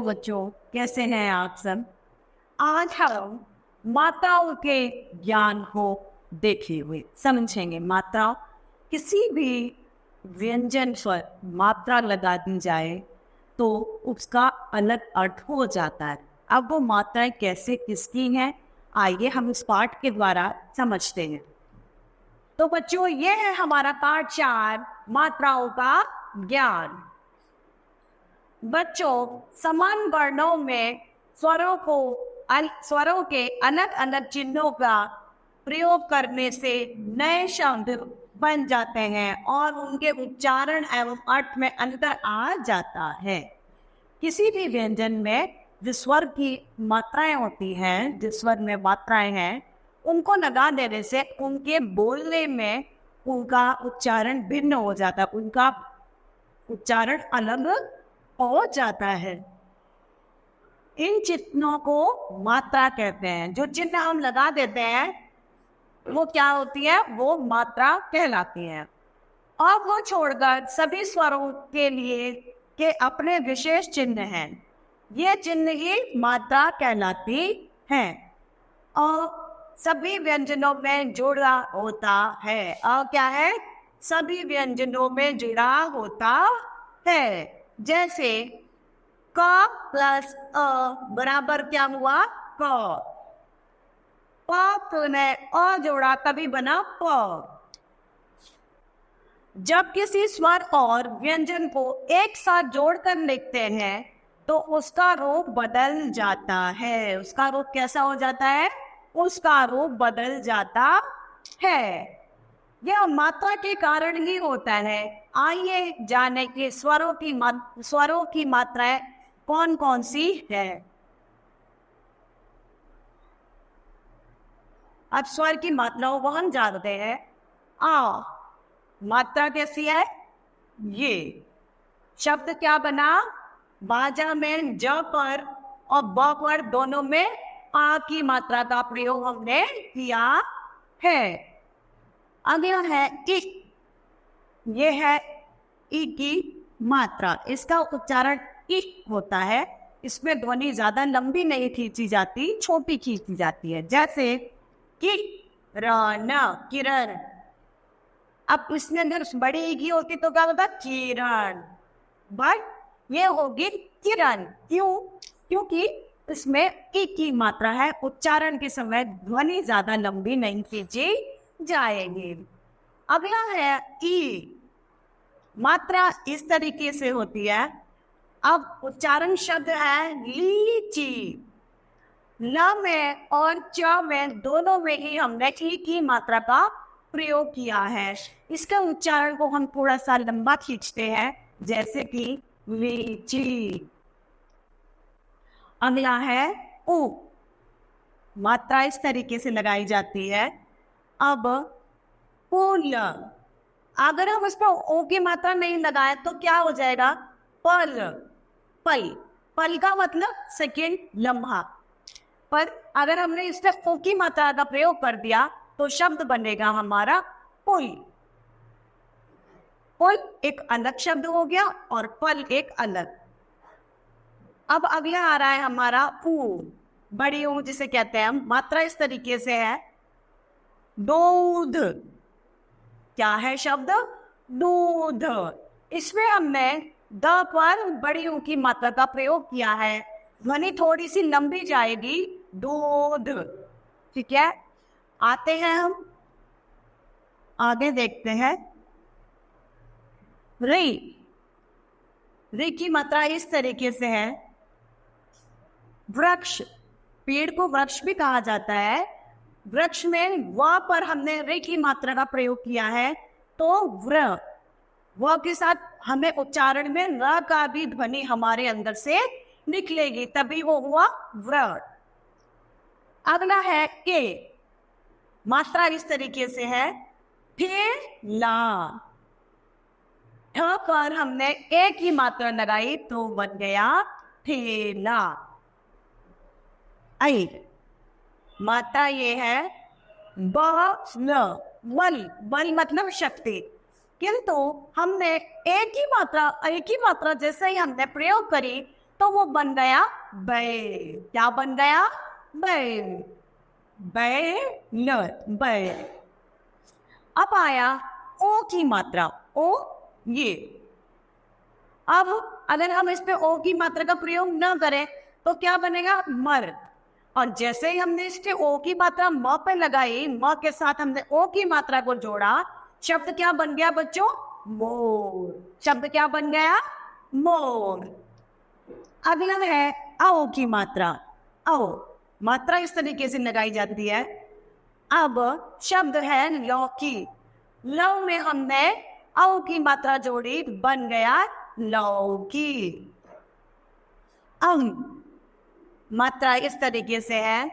बच्चों, कैसे हैं आप सब। आज हम मात्राओं के ज्ञान को देखे हुए समझेंगे। मात्रा, किसी भी व्यंजन पर मात्रा लगा दी जाए तो उसका अलग अर्थ हो जाता है। अब वो मात्राएं कैसे किसकी हैं, आइए हम इस पाठ के द्वारा समझते हैं। तो बच्चों, ये है हमारा पाठ 4, मात्राओं का ज्ञान। बच्चों, समान वर्णों में स्वरों के अलग अलग चिन्हों का प्रयोग करने से नए शब्द बन जाते हैं और उनके उच्चारण एवं अर्थ में अंतर आ जाता है। किसी भी व्यंजन में जिस स्वर की मात्राएं होती हैं, जिस स्वर में मात्राएं हैं, उनको लगा देने से उनके बोलने में उनका उच्चारण भिन्न हो जाता है, उनका उच्चारण अलग हो जाता है। इन चिन्हों को मात्रा कहते हैं। जो चिन्ह हम लगा देते हैं वो क्या होती है, वो मात्रा कहलाती है। और वो छोड़कर सभी स्वरों के लिए के अपने विशेष चिन्ह हैं। ये चिन्ह ही मात्रा कहलाती हैं और सभी व्यंजनों में जुड़ा होता है। और क्या है, सभी व्यंजनों में जुड़ा होता है। जैसे क प्लस अ बराबर क्या हुआ, क। प ने अ जोड़ा तभी बना प। जब किसी स्वर और व्यंजन को एक साथ जोड़कर लिखते हैं तो उसका रूप बदल जाता है। उसका रूप कैसा हो जाता है, उसका रूप बदल जाता है। यह मात्रा के कारण ही होता है। आइए जाने कि स्वरों की मात्राएं कौन कौन सी है। अब स्वर की मात्राओं को हम जानते हैं। आ मात्रा कैसी है, ये शब्द क्या बना, बाजा में ज पर और ब पर दोनों में आ की मात्रा का प्रयोग हमने किया है। अगला है इ। ये है ई की मात्रा, इसका उच्चारण इ होता है। इसमें ध्वनि ज्यादा लंबी नहीं खींची जाती, छोटी खींची जाती है। जैसे किरण, किरण। अब इसमें अगर बड़ी ई की होती तो क्या होता, किरण, बट ये होगी किरण। क्यों, क्योंकि इसमें ई की मात्रा है। उच्चारण के समय ध्वनि ज्यादा लंबी नहीं खींची जाएगी। अगला है ई। मात्रा इस तरीके से होती है। अब उच्चारण शब्द है लीची। ल में और च में दोनों में ही हमने ई की मात्रा का प्रयोग किया है। इसका उच्चारण को हम थोड़ा सा लंबा खींचते हैं, जैसे कि लीची। अगला है उ। मात्रा इस तरीके से लगाई जाती है। अब पुल, अगर हम उस पर ओ की मात्रा नहीं लगाए तो क्या हो जाएगा, पल। पल, पल का मतलब सेकेंड, लम्हा। पर अगर हमने इसमें ओ की मात्रा का प्रयोग कर दिया तो शब्द बनेगा हमारा पुल। पुल एक अलग शब्द हो गया और पल एक अलग। अब अगला आ रहा है हमारा ऊ। बड़ी ऊ जिसे कहते हैं हम। मात्रा इस तरीके से है दूध। क्या है शब्द, दूध। इसमें हमने द पर बड़ी ऊ की मात्रा का प्रयोग किया है। ध्वनि थोड़ी सी लंबी जाएगी, दूध। ठीक है, आते हैं हम आगे, देखते हैं री। री की मात्रा इस तरीके से है वृक्ष। पेड़ को वृक्ष भी कहा जाता है। वृक्ष में व पर हमने रे की मात्रा का प्रयोग किया है तो व्र। व के साथ हमें उच्चारण में र का भी ध्वनि हमारे अंदर से निकलेगी, तभी वो हुआ व्र। अगला है के। मात्रा इस तरीके से है ठेला। ठ पर हमने ए की मात्रा लगाई तो बन गया ठेला। आई मात्रा ये है बल। बल मतलब शक्ति। किंतु हमने एक ही मात्रा जैसे ही हमने प्रयोग करी तो वो बन गया बैल। क्या बन गया? बैल। बैल, बैल। अब आया ओ की मात्रा, ओ, ये। अब अगर हम इस पे ओ की मात्रा का प्रयोग न करें तो क्या बनेगा? मर। और जैसे ही हमने इसके ओ की मात्रा म पे लगाई, म के साथ हमने ओ की मात्रा को जोड़ा, शब्द क्या बन गया बच्चों? मोर। शब्द क्या बन गया? मोर। अगला है आओ की मात्रा। आओ, मात्रा इस तरीके से लगाई जाती है। अब शब्द है लौकी। लव में हमने औ की मात्रा जोड़ी, बन गया लौकी। मात्रा इस तरीके से है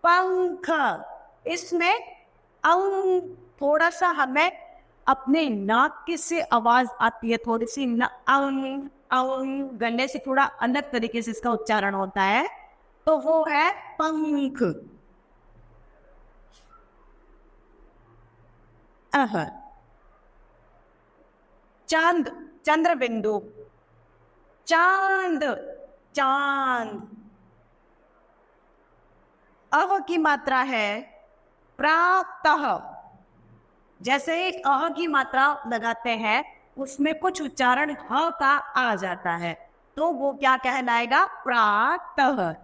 पंख। इसमें थोड़ा सा हमें अपने नाक की से आवाज आती है, थोड़ी सी गले से थोड़ा अलग तरीके से इसका उच्चारण होता है, तो वो है पंख। चांद, चंद्र बिंदु। चांद, चांद। अह की मात्रा है प्रातः। जैसे एक अह की मात्रा लगाते हैं उसमें कुछ उच्चारण ह का आ जाता है, तो वो क्या कहलाएगा? प्रातः।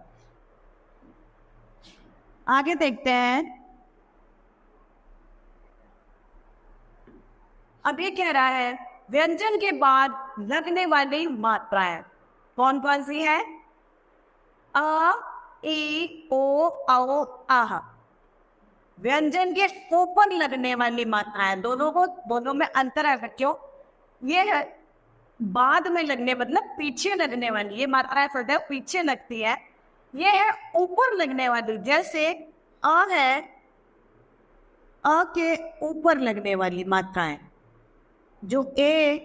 आगे देखते हैं। अब ये कह रहा है व्यंजन के बाद लगने वाली मात्राएं कौन कौन सी है? अ, ई, ओ, औ, आह। व्यंजन के ऊपर लगने वाली मात्राएं, दोनों में अंतर है बच्चों। ये है बाद में लगने, मतलब पीछे लगने वाली, ये मात्राएं फटे पीछे लगती है। ये है ऊपर लगने वाली, जैसे अ है, अ के ऊपर लगने वाली मात्राएं जो ए,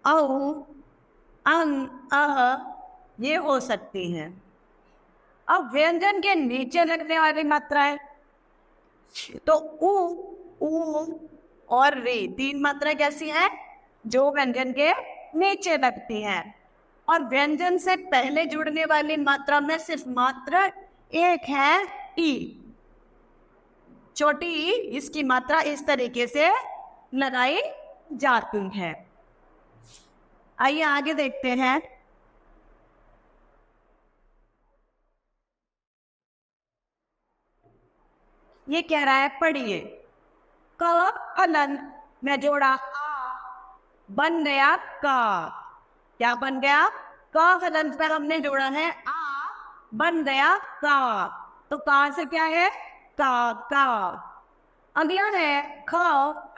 औ, अं, अह, ये हो सकती हैं। अब व्यंजन के नीचे लगने वाली मात्राएं, तो उ और रे, तीन मात्रा कैसी है? जो व्यंजन के नीचे लगती हैं। और व्यंजन से पहले जुड़ने वाली मात्रा में सिर्फ मात्रा एक है, ई। छोटी ई, इसकी मात्रा इस तरीके से लगाई जाती है। आइए आगे देखते हैं। ये कह रहा है पढ़िए। क हलन में जोड़ा आ, बन गया का। क्या बन गया? क हलन पर हमने जोड़ा है आ, बन गया का। तो का से क्या है? का। अगला है ख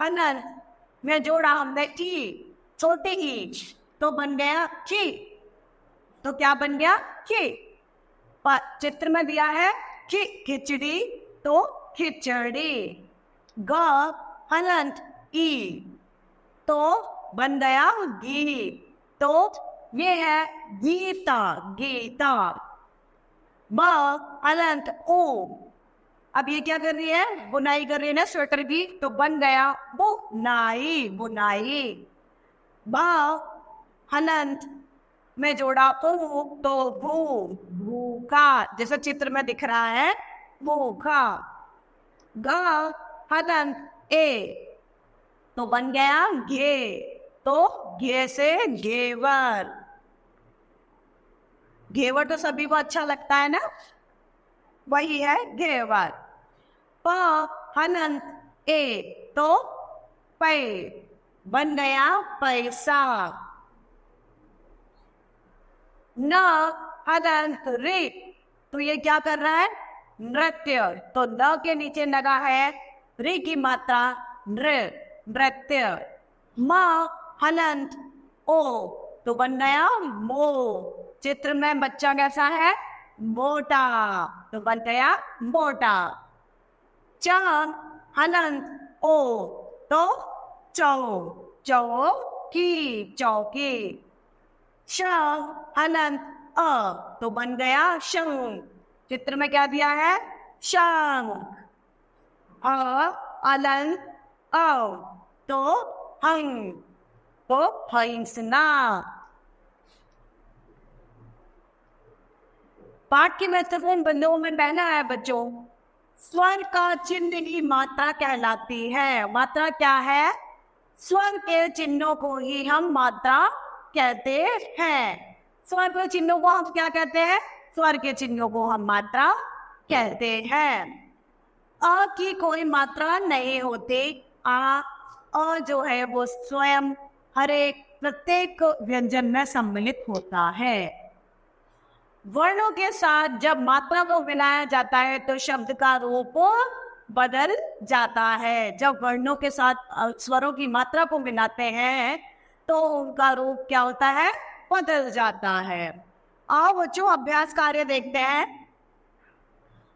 हलन में जोड़ा हमने टी, छोटी ई, तो बन गया की। तो क्या बन गया? की। चित्र में दिया है कि खिचड़ी, तो खिचड़ी। ग हलंत ई, तो बन गया गी। तो ये है गीता, गीता। ब हलंत ओ, अब ये क्या कर रही है? बुनाई कर रही है ना स्वेटर की, तो बन गया बुनाई, बुनाई। ब हलंत में जोड़ा ओ, तो भूखा, जैसे चित्र में दिख रहा है भूखा। ग हलंत ए, तो बन गया घे, तो घे से घेवर। घेवर तो सभी को अच्छा लगता है ना, वही है घेवर। प हलंत ए, तो पै, बन गया पैसा। न हलंत रे, तो ये क्या कर रहा है? नृत्य। तो न के नीचे लगा है रे की मात्रा, नृत्य। म हलंत ओ, तो बन गया मो। चित्र में बच्चा कैसा है? मोटा, तो बन गया मोटा। च हलंत ओ, तो चौकी, चौकी। श हलंत अ, तो बन गया शंख। चित्र में क्या दिया है? शंख। अ हलंत औ, तो हंस, तो हंसना। पाठ के महत्वपूर्ण बिंदुओं में पहला है बच्चों, स्वर का चिन्ह ही मात्रा कहलाती है। मात्रा क्या है? स्वर के चिन्हों को ही हम मात्रा कहते हैं। स्वर के चिन्हों को हम क्या कहते हैं? स्वर के चिन्हों को हम मात्रा कहते हैं। अ की कोई मात्रा नहीं होती। अ जो है वो स्वयं हर एक प्रत्येक व्यंजन में सम्मिलित होता है। वर्णों के साथ जब मात्रा को मिलाया जाता है तो शब्द का रूप बदल जाता है। जब वर्णों के साथ स्वरों की मात्रा को मिलाते हैं तो उनका रूप क्या होता है? बदल जाता है। आओ बच्चों अभ्यास कार्य देखते हैं।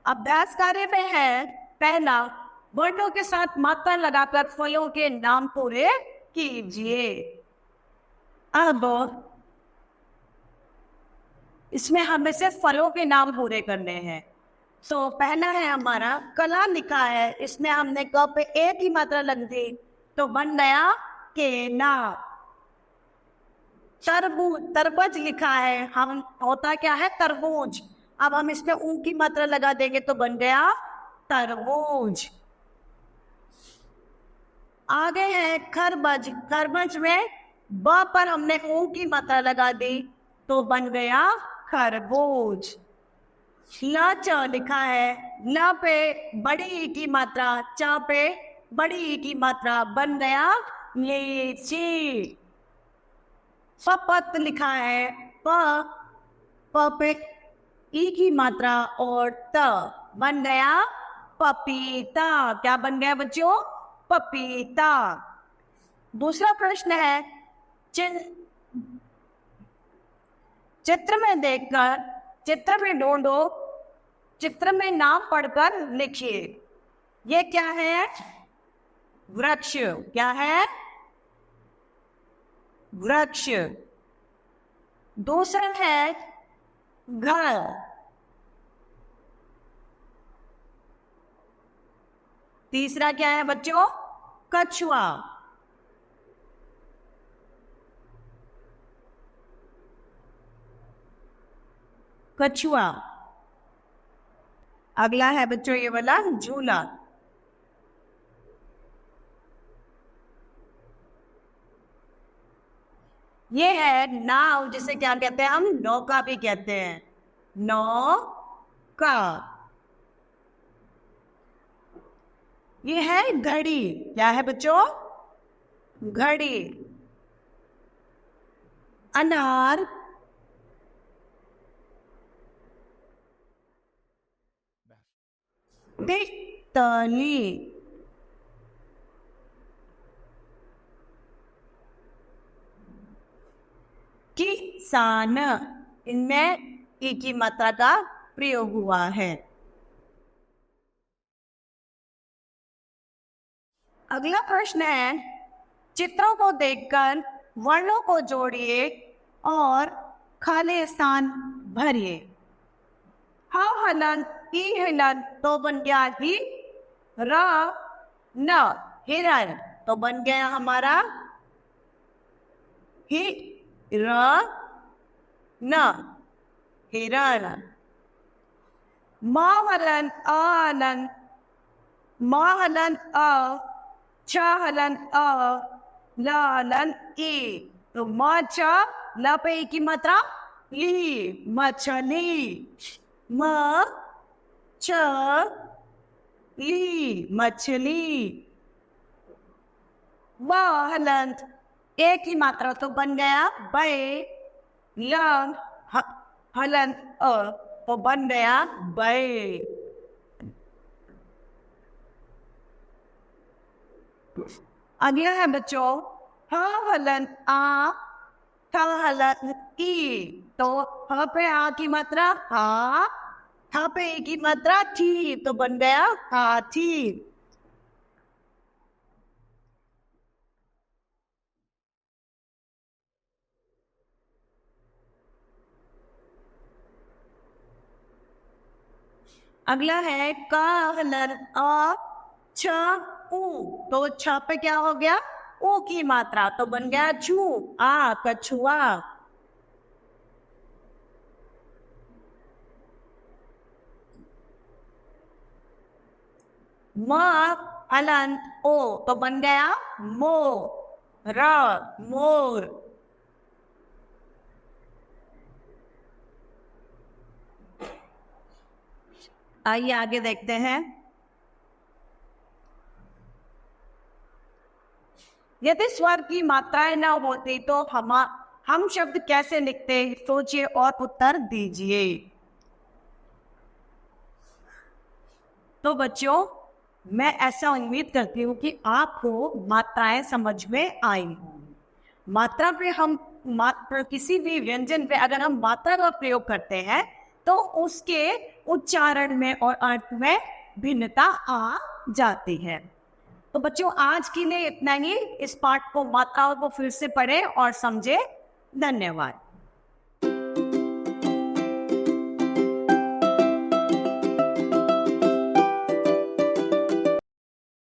अभ्यास कार्य में है पहला, वर्णों के साथ मात्रा लगाकर फलों के नाम पूरे कीजिए। अब इसमें हमें सिर्फ फलों के नाम पूरे करने हैं। तो पहला है हमारा कला लिखा है, इसमें हमने क पे ए की मात्रा लग दी तो बन गया केला। तरबूज लिखा है, हम होता क्या है? तरबूज। अब हम इसमें ऊ की मात्रा लगा देंगे तो बन गया तरबूज। आगे है खरबज। खरबज में ब पर हमने ऊ की मात्रा लगा दी तो बन गया खरबूज। ल च लिखा है, ल पे बड़ी ई की मात्रा, च पे बड़ी ई की मात्रा, बन गया लीची। पपत लिखा है, प पे ई की मात्रा और त, बन गया पपीता। क्या बन गया बच्चों? पपीता। दूसरा प्रश्न है, चित्र में देखकर, चित्र में ढूंढो, चित्र में नाम पढ़कर लिखिए। ये क्या है? वृक्ष। क्या है? वृक्ष। दूसरा है घर। तीसरा क्या है बच्चों? कछुआ। कछुआ। अगला है बच्चों ये वाला झूला। ये है नाव, जिसे क्या कहते हैं हम? नौका भी कहते हैं। नौका। ये है घड़ी। क्या है बच्चों? घड़ी। अनार। तितली। किसान। इनमें ई की मात्रा का प्रयोग हुआ है। अगला प्रश्न है, चित्रों को देखकर वर्णों को जोड़िए और खाली स्थान भरिए। हा हलन, ई हिलन तो बन गया ही र न, हिरण तो बन गया हमारा ही र न, हिरण। माँ हलन अलन, माँ हलन अ, छ हलन अ, ल हलन ई तो माँ छ, ल पे ई की मात्रा ली, मछली। म छ ली, मछली। ब हलन ए की मात्रा तो बन गया बै, ल हलन अ तो बन गया बै। अगला है बच्चों ह हलन आ, थ हलन ई तो ह पे आ की मात्रा हा, ह पे ई की मात्रा थी तो बन गया हाथी। अगला है का हलन अ, छ ऊ तो छ पे क्या हो गया? ऊ की मात्रा तो बन गया छू, आ कछुआ। म हलंत ओ तो बन गया मो, र मोर। आइए आगे देखते हैं। यदि स्वर की मात्राएं न होती तो हम शब्द कैसे लिखते, सोचिए और उत्तर दीजिए। तो बच्चों, मैं ऐसा उम्मीद करती हूँ कि आपको मात्राएं समझ में आई होंगी। मात्रा पे हम किसी भी व्यंजन पे अगर हम मात्रा का प्रयोग करते हैं तो उसके उच्चारण में और अर्थ में भिन्नता आ जाती है। तो बच्चों, आज के लिए इतना ही। इस पाठ को, मात्राओं को फिर से पढ़ें और समझें। धन्यवाद।